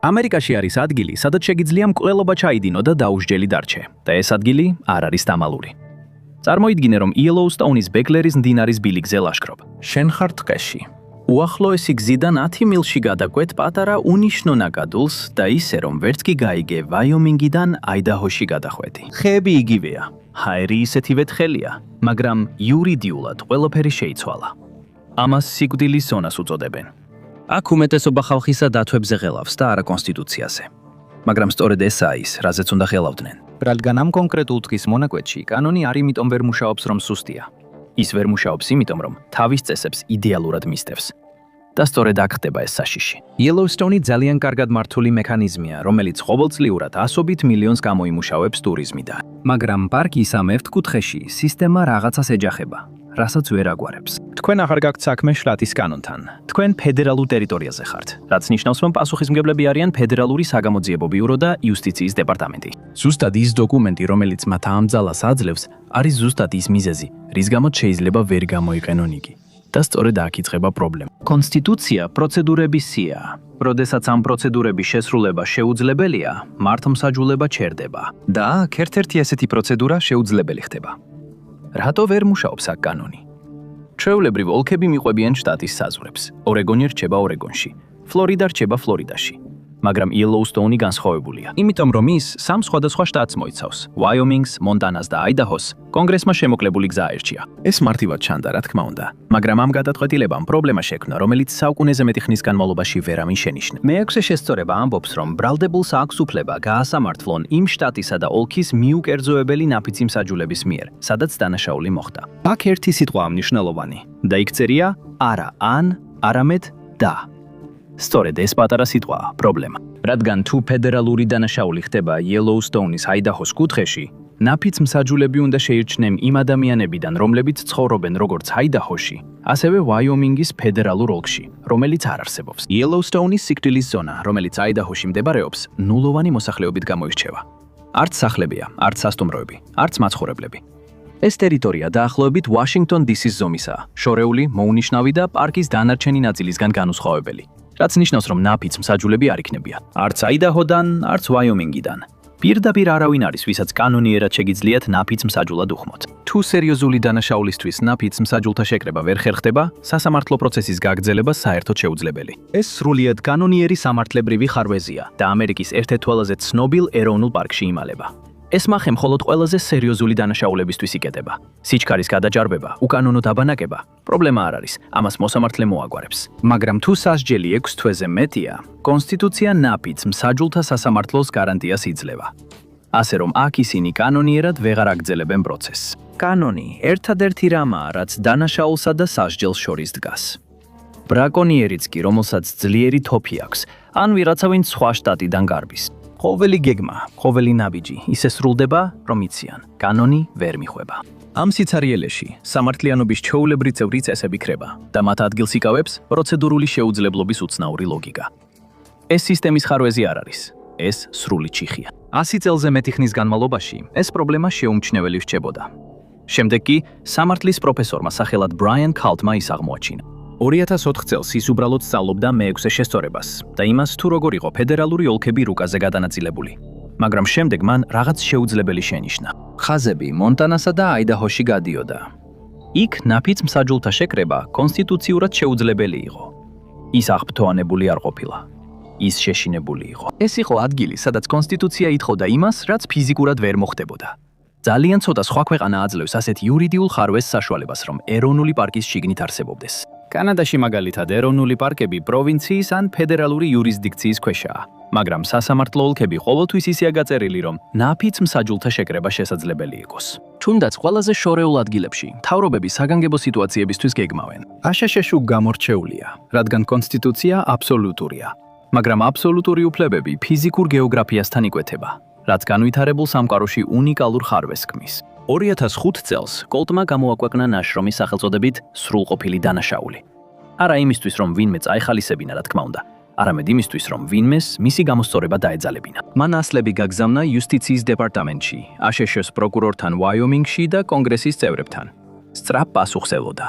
ამერიკაში არის ადგილი, სადაც შეგიძლია მკვლელობა ჩაიდინო და დაუსჯელი დარჩე და ეს ადგილი არ არის დამალული. წარმოიდგინე, რომ იელოუსტოუნის ბეკლერის მდინარის ბილიკზე ლაშქრობ. შენ ხარ ტყეში. უახლოესი გზიდან 10 მილში გადაკვეთ პატარა უნიშნო ნაკადულს და ისე, რომ ვერც კი გაიგე ვაიომინგიდან აიდაჰოში გადახვედი. ხეები იგივეა, ჰაერი ისეთივე თხელია, მაგრამ იურიდიულად ყველაფერი შეიცვალა. ამას სიკვდილის ზონას უწოდებენ. აქ უმეტესობა ხალხისა დათვებზე ღელავს და არა კონსტიტუციაზე. მაგრამ სწორედ ესაა ის, რაზეც უნდა ღელავდნენ. რადგან ამ კონკრეტულ დღის მონაკვეთში კანონი არ იმიტომ ვერ მუშაობს, რომ სუსტია. ის ვერ მუშაობს იმიტომ, რომ თავის წესებს იდეალურად მისდევს. და სწორედ აქ ხდება ეს საშიში. იელოუსტოუნი ძალიან კარგად მართული მექანიზმია, რომელიც ყოველწლიურად ასობით მილიონს გამოიმუშავებს ტურიზმიდან. მაგრამ პარკის ამ ერთ კუთხეში სისტემა რაღაცას ეჯახება, რასაც ვერ აგვარებს. თქვენ აღარ გაქვთ საქმე შტატის კანონთან. თქვენ ფედერალურ ტერიტორიაზე ხართ, რაც ნიშნავს, რომ პასუხისმგებლები არიან ფედერალური საგამოძიებო ბიურო და იუსტიციის დეპარტამენტი. ზუსტად ის დოკუმენტი, რომელიც მათ ამ ძალას აძლევს, არის ზუსტად ის მიზეზი, რის გამოც შეიძლება ვერ გამოიყენონ იგი. და სწორედ აქ იწყება პრობლემა. კონსტიტუცია პროცედურების სიაა. როდესაც ამ პროცედურების შესრულება შეუძლებელია, მართლმსაჯულება ჩერდება. და აქ ერთ-ერთი ესეთი პროცედურა შეუძლებელი ხდება. რატო ვერ მუშაობს აქ კანონი? ჩვეულებრივ ოლქები მიყვებიან შტატის საზღვრებს. ორეგონი რჩება ორეგონში, ფლორიდა რჩება ფლორიდაში. მაგრამ იელოუსტოუნი განსხვავებულია. იმიტომ რომ ის სამ სხვადასხვა შტატს მოიცავს: ვაიომინგს, მონტანას და აიდაჰოს. კონგრესმა შემოკლებული გზა აერჩია. ეს მარტივად ჩანდა, რა თქმა უნდა. მაგრამ ამ გადაწყვეტილებამ პრობლემა შექმნა, რომელიც საუკუნეზე მეტი ხნის განმავლობაში ვერავინ შენიშნა. მეექვსე შესწორება ამბობს, რომ ბრალდებულს აქვს უფლება გაასამართლონ იმ შტატისა და ოლქის მიუკერძოებელი ნაფიცი მსაჯულების მიერ, სადაც დანაშაული მოხდა. აქ ერთი სიტყვაა მნიშვნელოვანი და იქ წერია არა ან, არამედ და. სწორედ ეს პატარა სიტყვაა პრობლემა. რადგან თუ ფედერალური დანაშაული ხდება იელოუსტოუნის აიდაჰოს კუთხეში, ნაფიც მსაჯულები უნდა შეირჩნენ იმ ადამიანებიდან, რომლებიც ცხოვრობენ როგორც აიდაჰოში, ასევე ვაიომინგის ფედერალურ ოლქში, რომელიც არ არსებობს. იელოუსტოუნის სიკვდილის ზონა, რომელიც აიდაჰოში მდებარეობს, ნულოვანი მოსახლეობით გამოირჩევა. არც სახლებია, არც სასტუმროები, არც მაცხოვრებლები. ეს ტერიტორია დაახლოებით ვაშინგტონ დის-ის ზომისაა, შორეული, მოუნიშნავი და პარკის დანარჩენი ნაწილისგან განუსხვავებელი. რაც ნიშნავს, რომ ნაფიც მსაჯულები არ იქნებიან. არც აიდაჰოდან, არც ვაიომინგიდან. პირდაპირ არავინ არის, ვისაც კანონიერად შეგიძლიათ ნაფიც მსაჯულად უხმოთ. თუ სერიოზული დანაშაულისთვის ნაფიც მსაჯულთა შეკრება ვერ ხერხდება, სასამართლო პროცესის გაგრძელება საერთოდ შეუძლებელი. ეს სრულიად კანონიერი სამართლებრივი ხარვეზია და ამერიკის ერთ-ერთ ყველაზე ცნობილ ეროვნულ პარკში იმალება. ეს მახე მხოლოდ ყველაზე სერიოზული დანაშაულებისთვის იკეტება. სიჩქარის გადაჯარბება, უკანონო დაბანაკება, პრობლემა არ არის, ამას მოსამართლე მოაგვარებს. მაგრამ თუ სასჯელი 6 თვეზე მეტია, კონსტიტუცია ნაფიც მსაჯულთა სასამართლოს გარანტიას იძლევა. ასე რომ აქ ისინი კანონიერად ვეღარ აგრძელებენ პროცესს. კანონი ერთადერთი რამაა, რაც დანაშაულსა და სასჯელს შორის დგას. ბრაკონიერიც კი, რომელსაც ძლიერი თოფი აქვს, ან ვიღაცავინ სხვა შტატიდან გარბის. ყოველი გეგმა, ყოველი ნაბიჯი ისე სრულდება, რომ იციან, კანონი ვერ მიხვება. ამ სიცარიელეში სამართლიანობის ჩვეულებრივი წევრი წესები ქრება და მათ ადგილს იკავებს პროცედურული შეუძლებლობის უცნაური ლოგიკა. ეს სისტემის ხარვეზი არ არის, ეს სრული ჩიხია. 100 წელზე მეტი ხნის განმავლობაში ეს პრობლემა შეუმჩნეველი რჩებოდა. შემდეგ კი სამართლის პროფესორმა სახელად ბრაიან კალტმა ის აღმოაჩინა. 2004 წელს ის უბრალოდ სწავლობდა მეექვსე შესწორებას და იმას, თუ როგორ იყო ფედერალური ოლქები რუკაზე გადანაწილებული. მაგრამ შემდეგ მან რაღაც შეუძლებელი შენიშნა. ხაზები მონტანასა და აიდაჰოში გადიოდა. იქ ნაფიც მსაჯულთა შეკრება კონსტიტუციურად შეუძლებელი იყო. ის აღფრთოვანებული არ ყოფილა. ის შეშინებული იყო. ეს იყო ადგილი, სადაც კონსტიტუცია ითხოვდა იმას, რაც ფიზიკურად ვერ მოხდებოდა. ძალიან ცოტა სხვა ქვეყანა აძლევს ასეთ იურიდიულ ხარვეს საშუალებას, რომ ეროვნული პარკის შიგნით არსებობდეს. კანადაში მაგალითად ეროვნული პარკები პროვინციის ან ფედერალური იურისდიქციის ქვეშაა, მაგრამ სასამართლო ოლქები ყოველთვის ისეა გაწერილი, რომ ნაფიც მსაჯულთა შეკრება შესაძლებელი იყოს. თუნდაც ყველაზე შორეულ ადგილებში მთავრობები საგანგებო სიტუაციებისთვის გეგმავენ. აშშ-ში გამორჩეულია, რადგან კონსტიტუცია აბსოლუტურია, მაგრამ აბსოლუტური უფლებები ფიზიკურ გეოგრაფიასთან იკვეთება, რაც განვითარებულ სამყაროში უნიკალურ ხარვეს ქმნის. 2005 წელს კოლტმა გამოაკვაკნა ნაშრომი სახელწოდებით სრულყოფილი დანაშაული. არა იმისთვის, რომ ვინმე წაეხალისებინა, რა თქმა უნდა, არამედ იმისთვის, რომ ვინმეს მისი გამოსწორება დაეძალებინა. მან ასლები გაგზავნა იუსტიციის დეპარტამენტში, აშშ-ს პროკურორთან ვაიომინგში და კონგრესის წევრებთან. სწრაფ პასუხს ელოდა.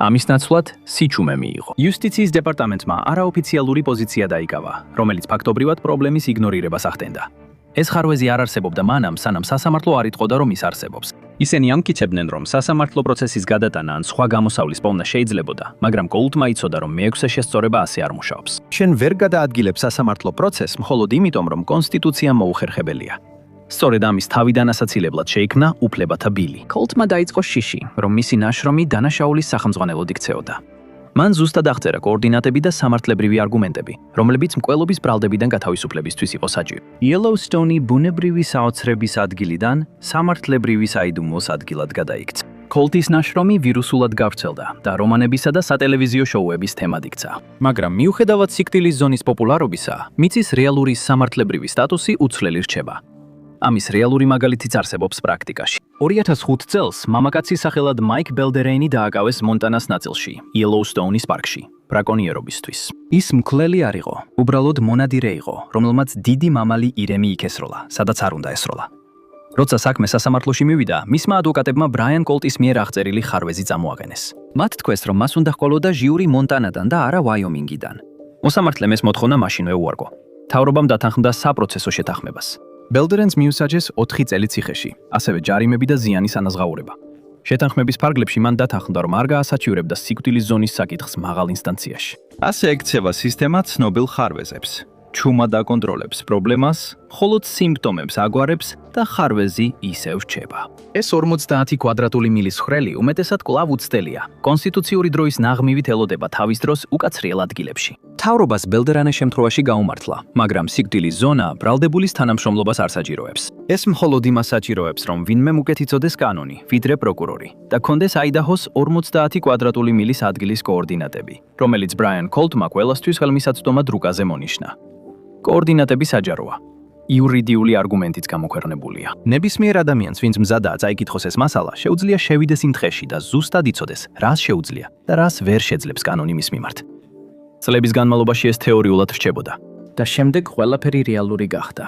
ამის ნაცვლად სიჩუმე მიიღო. იუსტიციის დეპარტამენტმა არაოფიციალური პოზიცია დაიკავა, რომელიც ფაქტობრივად პრობლემის იგნორირებას ახდენდა. ეს ხარვეზი არ არსებობდა მანამ, სანამ სასამართლო არ იტყოდა, რომ ის არსებობს. ისინი ამტკიცებდნენ, რომ სასამართლო პროცესის გადატანა ან სხვა გამოსავლის პოვნა შეიძლებოდა, მაგრამ გოლდმა იცოდა, რომ მეექვსე შესწორება ასე არ მუშაობს. შენ ვერ გადაადგილებ სასამართლო პროცესს მხოლოდ იმიტომ, რომ კონსტიტუცია მოუხერხებელია. სწორედ ამის თავიდან ასაცილებლად შეიქმნა უფლებათა ბილი. კოლტმა დაიწყო შიში, რომ მისი ნაშრომი დანაშაულის სახელმძღვანელოდ იქცეოდა. მან ზუსტად აღწერა კოორდინატები და სამართლებრივი არგუმენტები, რომლებიც მკვლელობის ბრალდებიდან გათავისუფლებისთვის იყო საჭირო. იელოუსტოუნი ბუნებრივი საოცრების ადგილიდან სამართლებრივი საიდუმლოს ადგილად გადაიქცა. კოლტის ნაშრომი ვირუსულად გავრცელდა და რომანებისა და სატელევიზიო შოუების თემად იქცა. მაგრამ მიუხედავად სიკვდილის ზონის პოპულარობისა, მიწის რეალური სამართლებრივი სტატუსი უცვლელი რჩება. ამის რეალური მაგალითიც არსებობს პრაქტიკაში. 2005 წელს მამაკაცის სახელად მაიკ ბელდერეინი დააკავეს მონტანას ნაწილში, იელოუსტოუნის პარკში, ბრაკონიერობისთვის. ის მკვლელი არ იყო, უბრალოდ მონადირე იყო, რომელმაც დიდი მამალი ირემი იქესროლა, სადაც არ უნდა ესროლა. როცა საქმე სასამართლოში მივიდა, მისმა ადვოკატებმა ბრაიან კოლტის მიერ აღწერილი ხარვეზი წამოაყენეს. მათ თქვეს, რომ მას უნდა ჰყოლოდა ჟიური მონტანადან და არა ვაიომინგიდან. მოსამართლემ ეს მოთხოვნა მაშინვე უარყო. მთავრობამ დათანხმდა საპროცესო შეთანხმებას. ბელდერენს მიუსაჯეს 4 წელი ციხეში, ასევე ჯარიმები და ზიანის ანაზღაურება. შეთანხმების ფარგლებში მან დათანხმდა, რომ არ გაასაჩივრებდა სიკვდილის ზონის საკითხს მაღალ ინსტანციაში. ასე ექცევა სისტემა ცნობილ ხარვეზებს. ჩუმად აკონტროლებს პრობლემას, მხოლოდ სიმპტომებს აგვარებს და ხარვეზი ისევ რჩება. ეს 50 კვადრატული მილის ხრელი უმეტესად კვლავ უცდელია. კონსტიტუციური დროის ნაღმივით ელოდება თავის დროს უკაცრიელ ადგილებში. მთავრობას ბელდერანეს შემთხვევაში გაუმართლა, მაგრამ სიკვდილის ზონა ბრალდებულის თანამშრომლობას არ საჭიროებს. ეს მხოლოდ იმას საჭიროებს, რომ ვინმე უკეთ იცოდეს კანონი, ვიდრე პროკურორი და კონდეს აიდაჰოს 50 კვადრატული მილის ადგილის კოორდინატები, რომელიც ბრაიან კოლტმა ყველასთვის ხელმისაწვდომად რუკაზე მონიშნა. კოორდინატები საჯაროა. იურიდიული არგუმენტიც გამოქვეყნებულია. ნებისმიერ ადამიანს, ვინც მზადაა წაიკითხოს ეს მასალა, შეუძლია შევიდეს იმ დღეში და ზუსტად იცოდეს, რას შეუძლია და რას ვერ შეძლებს კანონი მის მიმართ. წლების განმავლობაში ეს თეორიულად რჩებოდა და შემდეგ ყველაფერი რეალური გახდა.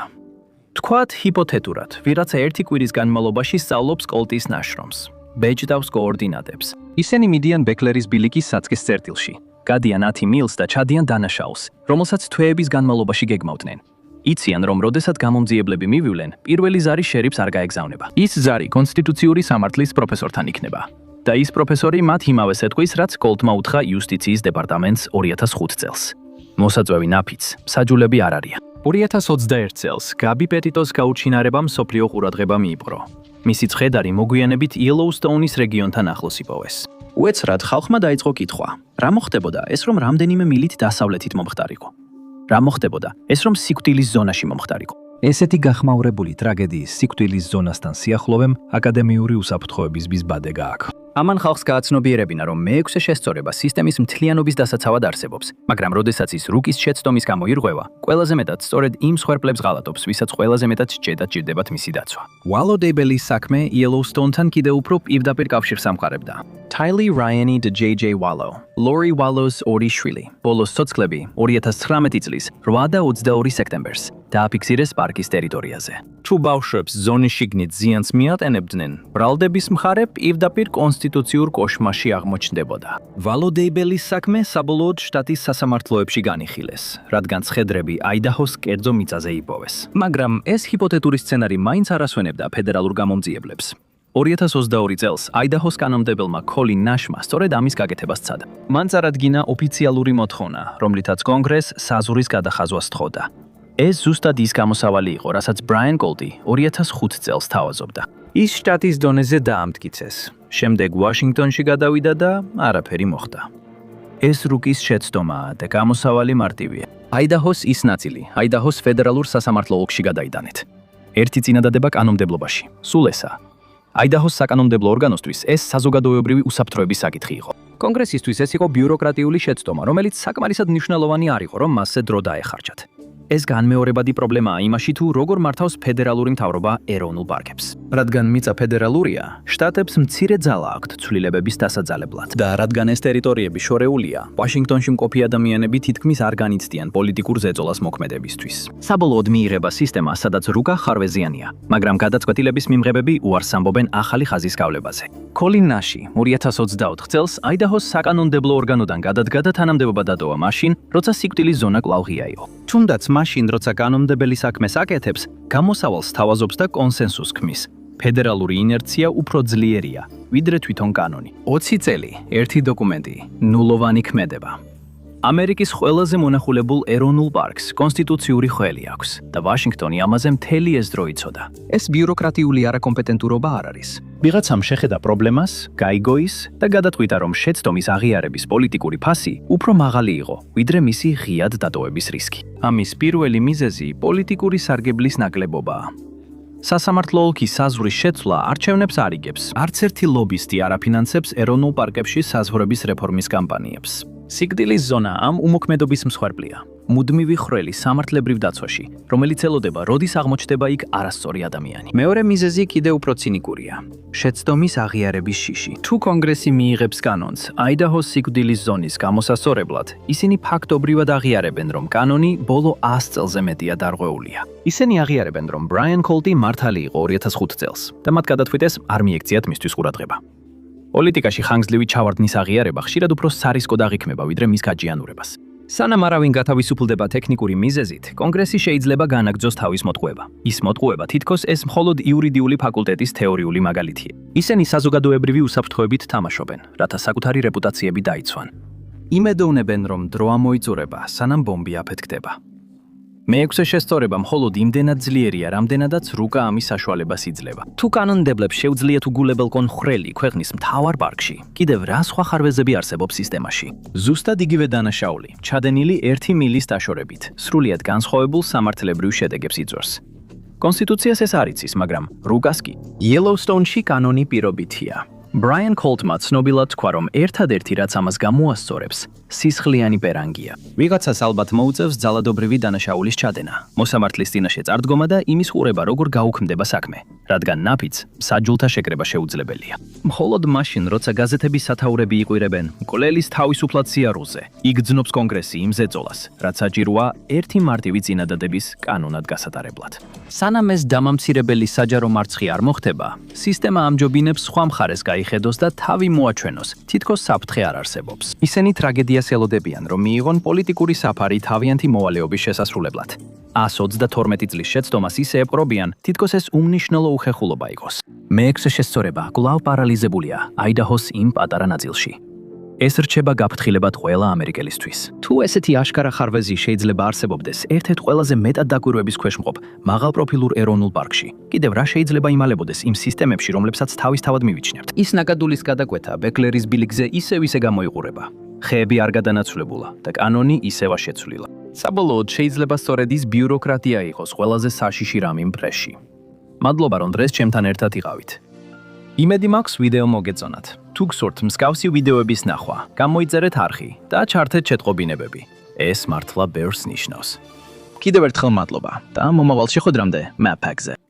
თქვათ ჰიპოთეტურად, ვიღაცა 1 კვირის განმავლობაში სწავლობს კოლტის ნაშრომს, ბეჭდავს კოორდინატებს. ისინი მიდიან ბეკლერის ბილიკის საწყის წერტილში, გადიან 10 მილს და ჩადიან დანაშაულს, რომელსაც თვეების განმავლობაში გეგმავდნენ. იციან, რომ როდესაც გამომძიებლები მივივლენ, პირველი ზარი შერიფს არ გაეგზავნება. ის ზარი კონსტიტუციური სამართლის პროფესორთან იქნება. და ის პროფესორი მათ იმავეს ეთქვის, რაც კოლტმა უთხრა იუსტიციის დეპარტამენტს 2005 წელს. მოსაწვევი ნაფიც, მსაჯულები არ არიან. 2021 წელს გაბი პეტიტოს გაუჩინარებამ მსოფლიო ყურადღება მიიპყრო. მისი ცხედარი მოგვიანებით იელოუსტოუნის რეგიონთან ახლოს იპოვეს. უეცრად ხალხმა დაიწყო კითხვა, რა მოხდებოდა ეს რომ რამდენიმე მილით დასავლეთით მომხდარიყო? რა მოხდებოდა ეს რომ სიკვდილის ზონაში მომხდარიყო? ესეთი გახმაურებული ტრაგედიის სიკვდილის ზონასთან სიახლოვემ აკადემიური უსაფრთხოების ბიზბადე გააქვს. ამან ხალხს გააცნობიერებინა, რომ მეექვსე შესწორება სისტემის მთლიანობის დასაცავად არსებობს, მაგრამ როდესაც ის რუკის შეცდომის გამო ირღვევა, ყველაზე მეტად სწორედ იმ სხვერპლებს ღალატობს, ვისაც ყველაზე მეტად სჭედათ ჭირდებათ მისი დაცვა. ვალოდეიბელის საქმე იელოუსტოუნთან კიდევ უფრო პირდაპირ კავშირს ამყარებდა. Tylee Ryan და J.J. Wallow, Lori Wallows ორი შვილი, ბოლოს ცოცხლები 2019 წლის 8 და 22 სექტემბერს დააფიქსირეს პარკის ტერიტორიაზე. თუ ბავშვებს ზონის შიგნით ზიანს მიატენებდნენ, ბრალდების მხარე პირდაპირ კონსტიტუციურ კოშმაში აღმოჩნდებოდა. ვალოდეიბელის საქმე საბოლოოდ შტატის სასამართლოებში განიხილეს, რადგან ცხედრები აიდაჰოს კერძო მიწაზე იპოვეს. მაგრამ ეს ჰიპოთეტური სცენარი მაინც არ ასვენებდა ფედერალურ გამომძიებლებს. 2022 წელს აიდაჰოს კანონმდებელმა კოლინ ნაშმა სწორედ ამის გაკეთებას სცადა. მან წარადგინა ოფიციალური მოთხოვნა, რომლითაც კონგრესს საზღვრის გადახაზვას სთხოვდა. ეს ზუსტად ის გამოსავალი იყო, რასაც ბრაიან კოლტი 2005 წელს თავაზობდა. ის შტატის დონეზე დაამტკიცეს. შემდეგ ვაშინგტონში გადავიდა და არაფერი მოხდა. ეს რუკის შეცდომაა და გამოსავალი მარტივია. აიდაჰოს ის ნაწილი, აიდაჰოს ფედერალურ სასამართლო ოლქში გადაიტანეთ. ერთი წინადადება კანონმდებლობაში, სულ ესაა. აიდაჰოს საკანონმდებლო ორგანოსთვის ეს საზოგადოებრივი უსაფრთხოების საკითხი იყო. კონგრესისთვის ეს იყო ბიუროკრატიული შეცდომა, რომელიც საკმარისად მნიშვნელოვანი არ იყო, რომ მასზე დრო დაეხარჯათ. ეს განმეორებადი პრობლემაა იმაში, თუ როგორ მართავს ფედერალური მთავრობა ეროვნულ პარკებს. რადგან მიწა ფედერალურია, შტატებს მცირე ძალა აქვთ ცვლილებების დასაძალებლად და რადგან ეს ტერიტორიები შორეულია, ვაშინგტონში მყოფი ადამიანები თითქმის არ განიცდიან პოლიტიკურ ზეწოლას მოქმედებისთვის. საბოლოოდ მიიღება სისტემა, სადაც რუკა ხარვეზიანია, მაგრამ გადაწყვეტილების მიმღებები უარს ამბობენ ახალი ხაზის გავლებაზე. კოლინ ნაში 2024 წელს აიდაჰოს საკანონმდებლო ორგანოდან გადადგა და თანამდებობა დატოვა მაშინ, როცა სიკვდილის ზონა კვლავ ღია იყო. თუნდაც მაშინ, როცა კანონმდებელი საქმეს აკეთებს, გამოსავალს თავაზობს და კონსენსუსს ქმნის. ფედერალური ინერცია უფრო ძლიერია, ვიდრე თვითონ კანონი. 20 წელი, ერთი დოკუმენტი, ნულოვანი ქმედება. ამერიკის ყველაზე მონახულებულ ეროვნულ პარკს კონსტიტუციური ხელი აქვს და ვაშინგტონი ამაზე მთელი ეს დრო იცოდა. ეს ბიუროკრატიული არაკომპეტენტურობა არ არის. ვიღაცამ შეხედა პრობლემას, გაიგოის და გადაწყვიტა, რომ შეცდომის აღიარების პოლიტიკური ფასი უფრო მაღალი იყო, ვიდრე მისი ღიად დატოვების რისკი. ამის პირველი მიზეზი პოლიტიკური სარგებლის ნაკლებობაა. სასამართლო ოლქის საზღვრის შეცვლა არჩევნებს არ იგებს. არც ერთი ლობისტი არ აფინანსებს ეროვნულ პარკებში საზღვრების რეფორმის კამპანიებს. სიკვდილის ზონა ამ უმოქმედობის მსხვერპლია. მუდმივი ხრელი სამართლებრივ დაცვაში, რომელიც ელოდება, როდის აღმოჩნდება იქ არასწორი ადამიანი. მეორე მიზეზი კიდევ უფრო ცინიკურია. შეცდომის აღიარების შიში. თუ კონგრესი მიიღებს კანონს აიდაჰოს სიკვდილის ზონის გამოსასწორებლად, ისინი ფაქტობრივად აღიარებენ, რომ კანონი ბოლო 100 წელზე მეტია დარღვეულია. ისინი აღიარებენ, რომ ბრაიან კოლტი მართალი იყო 2005 წელს და მათ გადაწყვიტეს არ მიექციათ მისთვის ყურადღება. პოლიტიკაში ხანგრძლივი ჩავარდნის აღიარება ხშირად უფრო სარისკოდ აღიქმება, ვიდრე მის გაჯიანურებას. სანამ არავინ გათავისუფლდება ტექნიკური მიზეზით, კონგრესი შეიძლება განაგრძოს თავის მოტყუება. ის მოტყუება თითქოს ეს მხოლოდ იურიდიული ფაკულტეტის თეორიული მაგალითია. ისინი საზოგადოებრივი უსაფრთხოებით თამაშობენ, რათა საკუთარი რეპუტაციები დაიცვან. იმედოვნებენ, რომ დრო ამოიწურება, სანამ ბომბი აფეთქდება. მეექვსე შესწორება მხოლოდ იმდენად ძლიერია, რამდენადაც რუკა ამის საშუალებას იძლევა. თუ კანონმდებლებს შეუძლიათ უგულებელკონ ხრელი ქვეყნის მთავარ პარკში, კიდევ რა სხვა ხარვეზები არსებობს სისტემაში? ზუსტად იგივე დანაშაული, ჩადენილი 1 მილის დაშორებით, სრულიად განსხვავებულ სამართლებრივ შედეგებს იწვევს. კონსტიტუციას ეს არ იცის, მაგრამ რუკას კი. იელოუსტოუნში კანონი პირობითია. ბრაიან კოლტმა ცნობილად თქვა, რომ ერთადერთი რაც ამას გამოასწორებს, სისხლიანი პერანგია. ვიღაცას ალბათ მოუწევს ძალადობრივი დანაშაულის ჩადენა, მოსამართლის წინაშე წარდგომა და იმის ყურება, როგორ გაუქმდება საქმე, რადგან ნაფიც საჯულთა შეკრება შეუძლებელია. მხოლოდ მაშინ, როცა გაზეთების სათაურები იყვირებენ მკვლელის თავისუფლად სიარულზე, იგრძნობს კონგრესი იმ ზეწოლას, რაც საჭიროა ერთი მარტივი წინადადების კანონად გასატარებლად. სანამ ეს დამამცირებელი საჯარო მარცხი არ მოხდება, სისტემა ამჯობინებს სხვა მხარეს ხედოს და თავი მოაჩვენოს, თითქოს საფრთხე არ არსებობს. ისინი ტრაგედიას ელოდებიან, რომ მიიღონ პოლიტიკური საფარი თავიანთი მოვალეობის შესასრულებლად. 122 წლის შეცდომას ისე ეპყრობიან, თითქოს ეს უმნიშვნელო უხეხულობა იყოს. მეექვსე შესწორება კვლავ პარალიზებულია აიდაჰოს იმ პატარა ნაწილში. ეს რჩება გაფრთხილებად ყველა ამერიკელისთვის. თუ ესეთი აშკარა ხარვეზი შეიძლება არსებობდეს ერთ-ერთ ყველაზე მეტად დაკვირვების ქვეშ მყოფ მაღალპროფილურ ეროვნულ პარკში, კიდევ რა შეიძლება იმალებოდეს იმ სისტემებში, რომლებსაც თავისთავად მივიჩნევთ? ის ნაკადულის გადაკვეთა ბეკლერის ბილიკზე ისევ გამოიყურება. ხეები არ გადანაცვლებულა და კანონი ისევა შეცვლილა. საბოლოოდ შეიძლება სწორედ ის ბიუროკრატია იყოს ყველაზე საშიში რამ იმ პრესში. მადლობა, რომ დღეს ჩემთან ერთად იყავით. იმედი მაქვს ვიდეო მოგეწონათ. თუ გსურთ მსგავსი ვიდეოების ნახვა, გამოიწერეთ არხი და ჩართეთ შეტყობინებები. ეს მართლა ბევრს ნიშნავს. კიდევ ერთხელ მადლობა და მომავალ შეხვედრამდე MapPack-ზე.